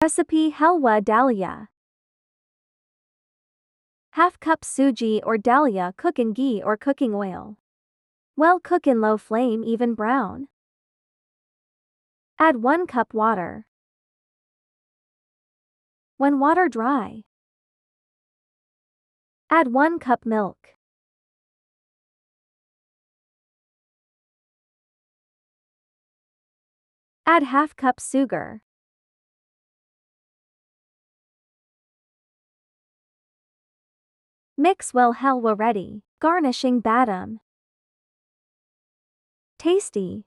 Recipe Halwa Dalia. Half cup suji or dalia, cook in ghee or cooking oil. Well, cook in low flame even brown. Add 1 cup water. When water dry, add 1 cup milk. Add half cup sugar. Mix well. Halwa ready. Garnishing badam. Tasty.